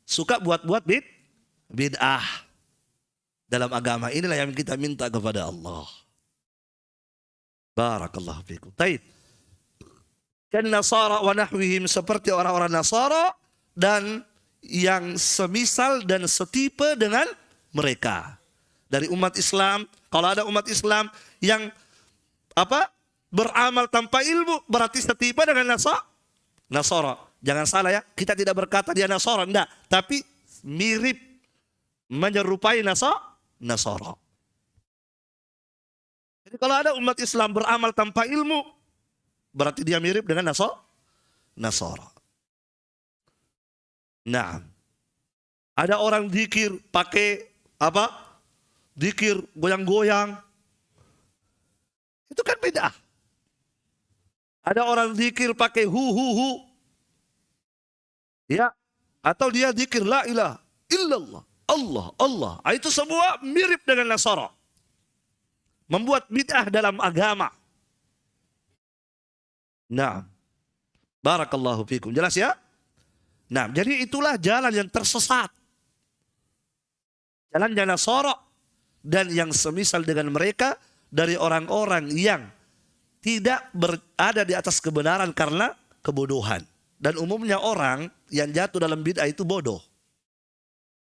suka buat-buat bid'ah dalam agama. Inilah yang kita minta kepada Allah. Barakallahu fikum. Taib. Kan Nasara wa nahwihim, seperti orang-orang Nasara dan yang semisal dan setipe dengan mereka. Dari umat Islam, kalau ada umat Islam yang beramal tanpa ilmu, berarti setipe dengan Nasara. Jangan salah ya, kita tidak berkata dia Nasara, enggak, tapi mirip, menyerupai Nasara. Jadi kalau ada umat Islam beramal tanpa ilmu, berarti dia mirip dengan Nasara. Nah, ada orang zikir pakai zikir goyang-goyang. Itu kan beda. Ada orang zikir pakai hu. Ya, atau dia zikir la ilaha illallah, Allah. Itu semua mirip dengan Nasara. Membuat bid'ah dalam agama. Nah, barakallahu fikum. Jelas ya? Nah, jadi itulah jalan yang tersesat. Jalan yang Nasara dan yang semisal dengan mereka dari orang-orang yang tidak berada di atas kebenaran karena kebodohan. Dan umumnya orang yang jatuh dalam bid'ah itu bodoh.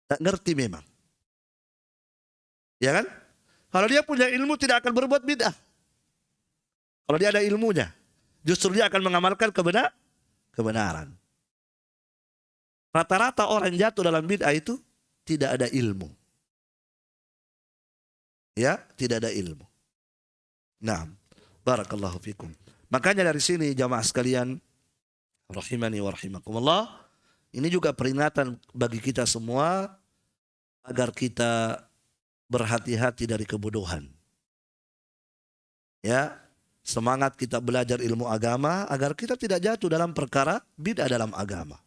Tak ngerti memang. Ya kan? Kalau dia punya ilmu tidak akan berbuat bid'ah. Kalau dia ada ilmunya, justru dia akan mengamalkan kebenaran. Rata-rata orang jatuh dalam bid'ah itu tidak ada ilmu. Ya, tidak ada ilmu. Nah, barakallahu fikum. Makanya dari sini jamaah sekalian, rahimani wa rahimakumullah, ini juga peringatan bagi kita semua agar kita berhati-hati dari kebodohan. Ya, semangat kita belajar ilmu agama agar kita tidak jatuh dalam perkara bid'ah dalam agama.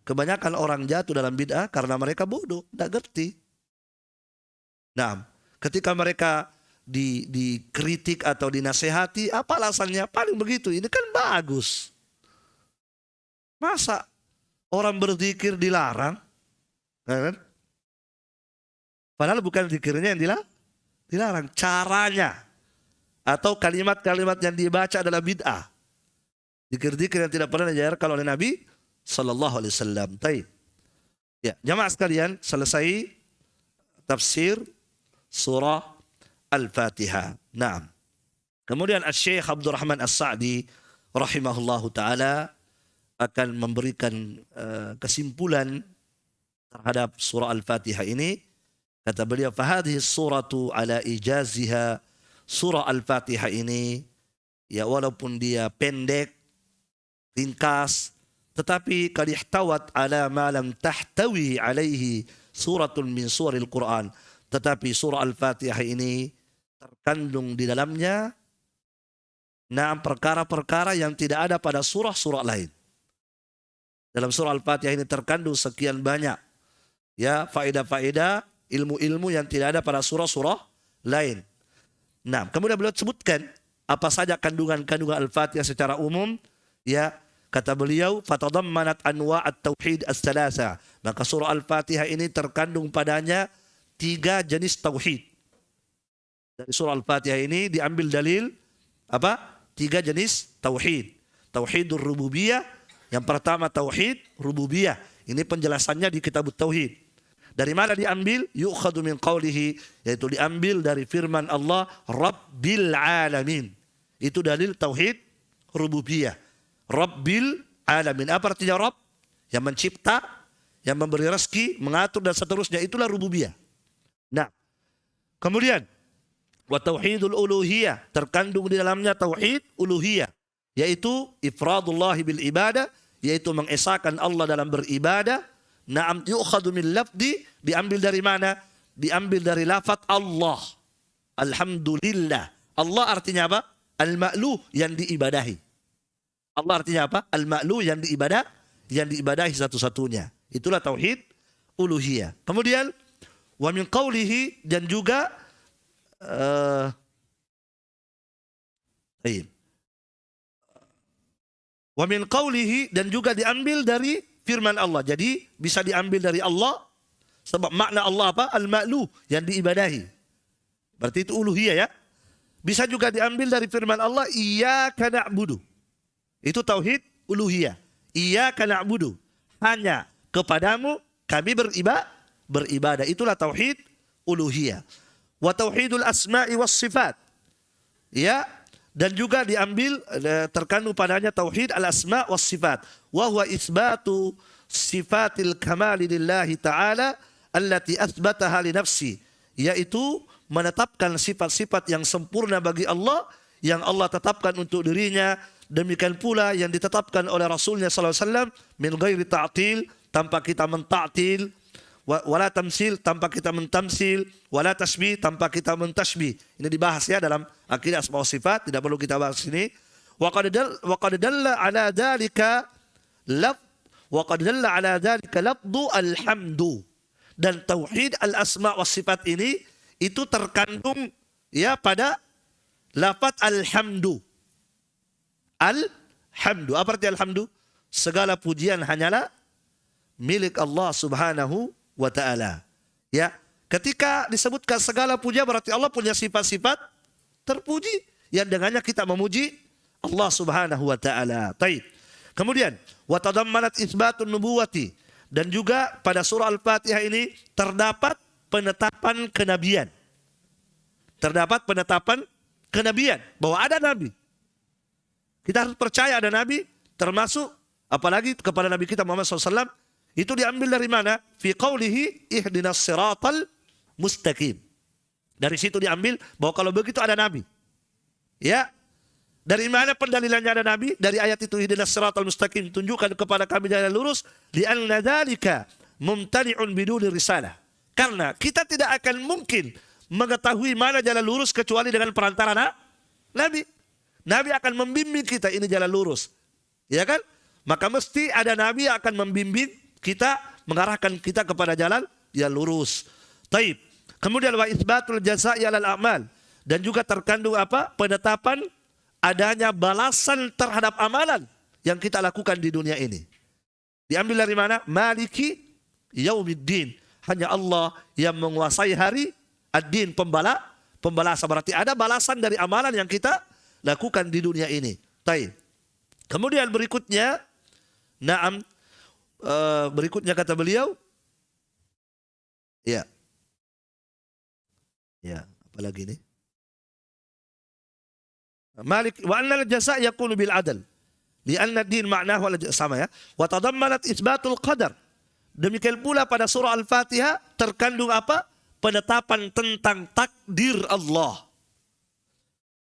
Kebanyakan orang jatuh dalam bid'ah karena mereka bodoh, tidak ngerti. Nah, ketika mereka dikritik atau dinasehati, apa alasannya? Paling begitu, ini kan bagus. Masa orang berzikir dilarang? Kan? Padahal bukan zikirnya yang dilarang, caranya. Atau kalimat-kalimat yang dibaca adalah bid'ah. Zikir-zikir yang tidak pernah diajarkan oleh Nabi Sallallahu Alaihi Wasallam. Ya, jamaah sekalian, selesai tafsir surah Al-Fatihah. Nah, kemudian Syekh Abdurrahman As-Sa'di rahimahullahu taala akan memberikan kesimpulan terhadap surah Al-Fatihah ini. Kata beliau, "Fahadhihi suratu ala ijaziha." Surah Al-Fatihah ini, ya walaupun dia pendek, ringkas, tetapi qad ihtawat ala ma lam tahtawi alaihi suratun min suril Quran. Tetapi surah Al-Fatihah ini terkandung di dalamnya perkara-perkara yang tidak ada pada surah-surah lain. Dalam surah Al-Fatihah ini terkandung sekian banyak ya faedah-faedah, ilmu-ilmu yang tidak ada pada surah-surah lain. Nah, kemudian beliau sebutkan apa saja kandungan-kandungan Al-Fatihah secara umum. Ya, kata beliau, fatadammanat anwa' at-tauhid as-salasa. Maka surah Al-Fatihah ini terkandung padanya 3 jenis tauhid. Dari surah Al-Fatihah ini diambil dalil 3 jenis tauhid. Tauhidur rububiyah, yang pertama tauhid rububiyah. Ini penjelasannya di kitab tauhid. Dari mana diambil? Yu'khadu min qawlihi, yaitu diambil dari firman Allah Rabbil Alamin. Itu dalil tauhid rububiyah. Rabbil Alamin. Apa artinya Rabb? Yang mencipta, yang memberi rezeki, mengatur dan seterusnya. Itulah rububiyah. Nah, kemudian wa tauhidul uluhiyah, terkandung di dalamnya tauhid uluhiyah, yaitu ifradullah bil ibadah, yaitu mengesahkan Allah dalam beribadah. Na'am, yu'khadu min lafdi, diambil dari mana? Diambil dari lafaz Allah. Alhamdulillah. Allah artinya apa? Al-ma'luh, yang diibadahi. Allah artinya apa? Al-ma'luh, yang diibadahi satu-satunya. Itulah tauhid uluhiyah. Kemudian wa min qawlihi, dan juga wa min qawlihi, dan juga diambil dari firman Allah. Jadi bisa diambil dari Allah, sebab makna Allah apa? Al-ma'luh, yang diibadahi. Berarti itu uluhiyah ya. Bisa juga diambil dari firman Allah, iyyaka na'budu. Itu tauhid uluhiyah. Iyyaka na'budu, hanya kepadamu kami beribadah. Itulah tauhid uluhiyah. Wa tauhidul asma'i was sifat. Ya, dan juga diambil terkandung padanya tauhid al-asma' was sifat. Wa huwa isbatu sifatil kamali lillahi ta'ala allati athbataha li nafsi, yaitu menetapkan sifat-sifat yang sempurna bagi Allah yang Allah tetapkan untuk dirinya. Demikian pula yang ditetapkan oleh Rasulnya SAW, min ghairi ta'til, tanpa kita mentaktil, wala tamsil, tanpa kita mentamsil, wala tasbih, tanpa kita mentasbih. Ini dibahas ya dalam akidah asma wa sifat, tidak perlu kita bahas ini. Wa qad dalla ala dzalika lafdhu alhamdu. Dan tauhid al-asma wa sifat ini itu terkandung ya pada lafaz alhamdu. Alhamdu. Apa arti alhamdu? Segala pujian hanyalah milik Allah Subhanahu wa ta'ala. Ya, ketika disebutkan segala pujian berarti Allah punya sifat-sifat terpuji yang dengannya kita memuji Allah Subhanahu wa ta'ala. Baik. Kemudian wa tadammanat itsbatun nubuwati, dan juga pada surah Al-Fatihah ini terdapat penetapan kenabian. Terdapat penetapan kenabian bahwa ada nabi. Kita harus percaya ada nabi, termasuk apalagi kepada nabi kita Muhammad SAW. Itu diambil dari mana? Fi qawlihi ihdinas siratal mustaqim. Dari situ diambil bahwa kalau begitu ada nabi. Ya. Dari mana pendalilannya ada nabi? Dari ayat itu, ihdinas siratal mustaqim, tunjukkan kepada kami jalan lurus, li'anna dzalika mumtani'un biduni risalah. Karena kita tidak akan mungkin mengetahui mana jalan lurus kecuali dengan perantara nabi. Nabi akan membimbing kita, ini jalan lurus. Ya kan? Maka mesti ada nabi yang akan membimbing kita, mengarahkan kita kepada jalan yang lurus. Taib. Kemudian wa isbatul jazaa'i 'alal a'mal, dan juga terkandung apa? Penetapan adanya balasan terhadap amalan yang kita lakukan di dunia ini. Diambil dari mana? Maliki yaumiddin. Hanya Allah yang menguasai hari ad-din, pembalasan. Berarti ada balasan dari amalan yang kita lakukan di dunia ini. Taib. Kemudian berikutnya, berikutnya kata beliau, ya, apalagi ini? Malik wa anna al-jazaa yakunu bil adl. Lianna ad-din ma'nahu sama ya. Wa tadammanat itsbatul qadar. Demikian pula pada surah Al-Fatihah terkandung apa? Penetapan tentang takdir Allah.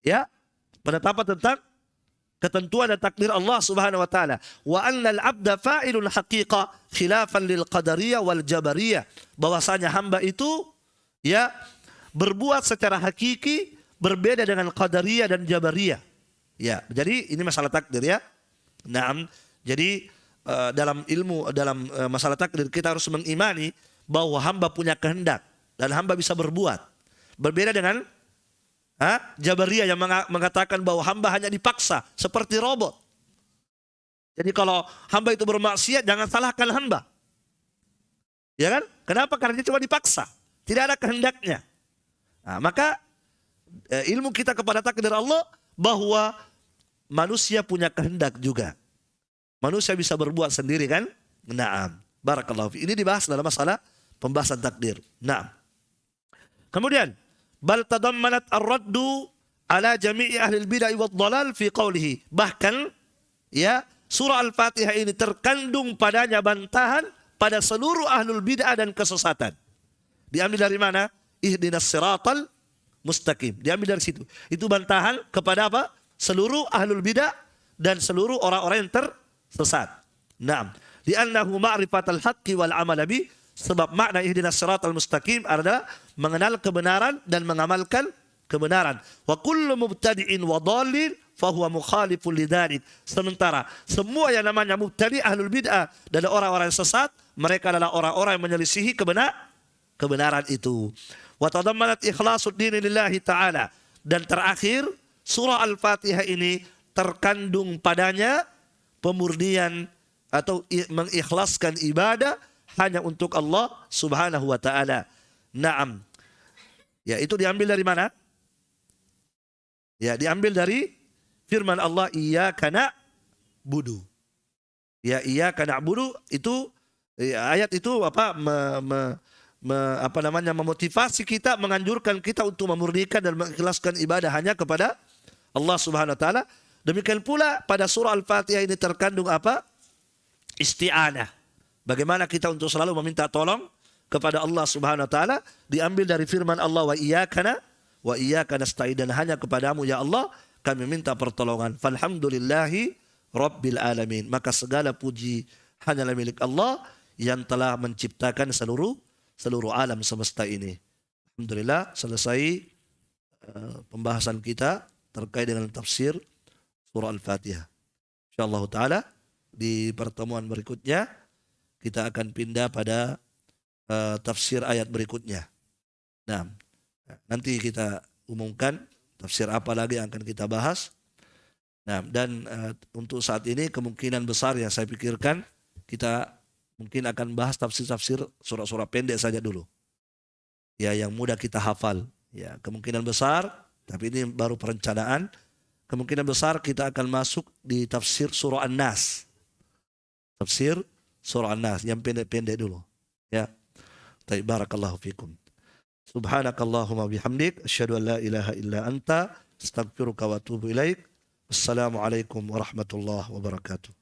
Ya, penetapan tentang ketentuan dan takdir Allah Subhanahu wa taala. Wa annal 'abda fa'ilun haqiqah khilafan lil qadariyah wal jabariyah. Bahwasanya hamba itu ya berbuat secara hakiki berbeda dengan qadariyah dan jabariyah. Ya, jadi ini masalah takdir ya. Naam. Jadi dalam masalah takdir kita harus mengimani bahwa hamba punya kehendak dan hamba bisa berbuat. Berbeda dengan Jabariyah yang mengatakan bahwa hamba hanya dipaksa seperti robot. Jadi kalau hamba itu bermaksiat, jangan salahkan hamba. Ya kan? Kenapa? Karena dia cuma dipaksa. Tidak ada kehendaknya. Nah, maka ilmu kita kepada takdir Allah bahwa manusia punya kehendak juga. Manusia bisa berbuat sendiri kan? Naam. Barakallahu fi. Ini dibahas dalam masalah pembahasan takdir. Naam. Kemudian bal tadammanat ar-raddu ala jami'i ahli al-bid'ah wa dhalal fi qawlihi. Bahkan ya, surah Al-Fatihah ini terkandung padanya bantahan pada seluruh ahlul bid'ah dan kesesatan. Diambil dari mana? Ihdinas siratal mustaqim. Diambil dari situ. Itu bantahan kepada apa? Seluruh ahlul bid'ah dan seluruh orang-orang yang tersesat. Naam. Li'annahu ma'rifatal haqqi wal amal bi. Sebab makna ihdinas siratal mustaqim adalah mengenal kebenaran dan mengamalkan kebenaran. Wa kullu mubtadi'in wa dhalin fahuwa mukhalifun lidzalik. Sementara semua yang namanya mubtadi ahlul bid'ah dan orang-orang yang sesat, mereka adalah orang-orang yang menyelisihi kebenaran itu. Wa tadammanat ikhlasuddin lillahi ta'ala. Dan terakhir, surah Al-Fatihah ini terkandung padanya pemurnian atau mengikhlaskan ibadah hanya untuk Allah Subhanahu wa taala. Naam. Ya, itu diambil dari mana? Ya, diambil dari firman Allah, iyyaka na'budu. Ya, iyyaka na'budu itu ayat itu memotivasi kita, menganjurkan kita untuk memurnikan dan mengikhlaskan ibadah hanya kepada Allah Subhanahu wa taala. Demikian pula pada surah Al-Fatihah ini terkandung apa? Isti'anah. Bagaimana kita untuk selalu meminta tolong kepada Allah Subhanahu wa taala, diambil dari firman Allah, wa iyyaka nasta'in, dan hanya kepadamu ya Allah kami minta pertolongan. Falhamdulillahi rabbil alamin. Maka segala puji hanyalah milik Allah yang telah menciptakan seluruh alam semesta ini. Alhamdulillah, selesai pembahasan kita terkait dengan tafsir surah Al-Fatihah. Insyaallah taala di pertemuan berikutnya kita akan pindah pada tafsir ayat berikutnya. Nah, nanti kita umumkan tafsir apa lagi yang akan kita bahas. Nah, dan untuk saat ini kemungkinan besar yang saya pikirkan kita mungkin akan bahas tafsir-tafsir surah-surah pendek saja dulu. Ya, yang mudah kita hafal. Ya, kemungkinan besar, tapi ini baru perencanaan. Kemungkinan besar kita akan masuk di tafsir surah An-Nas. Tafsir surah An-Nas yang pendek-pendek dulu. Ya. Baik, barakallahu fikum. Subhanakallahumma bihamdik, asyhadu an la ilaha illa anta, astaghfiruka wa atubu ilaik. Assalamualaikum warahmatullahi wabarakatuh.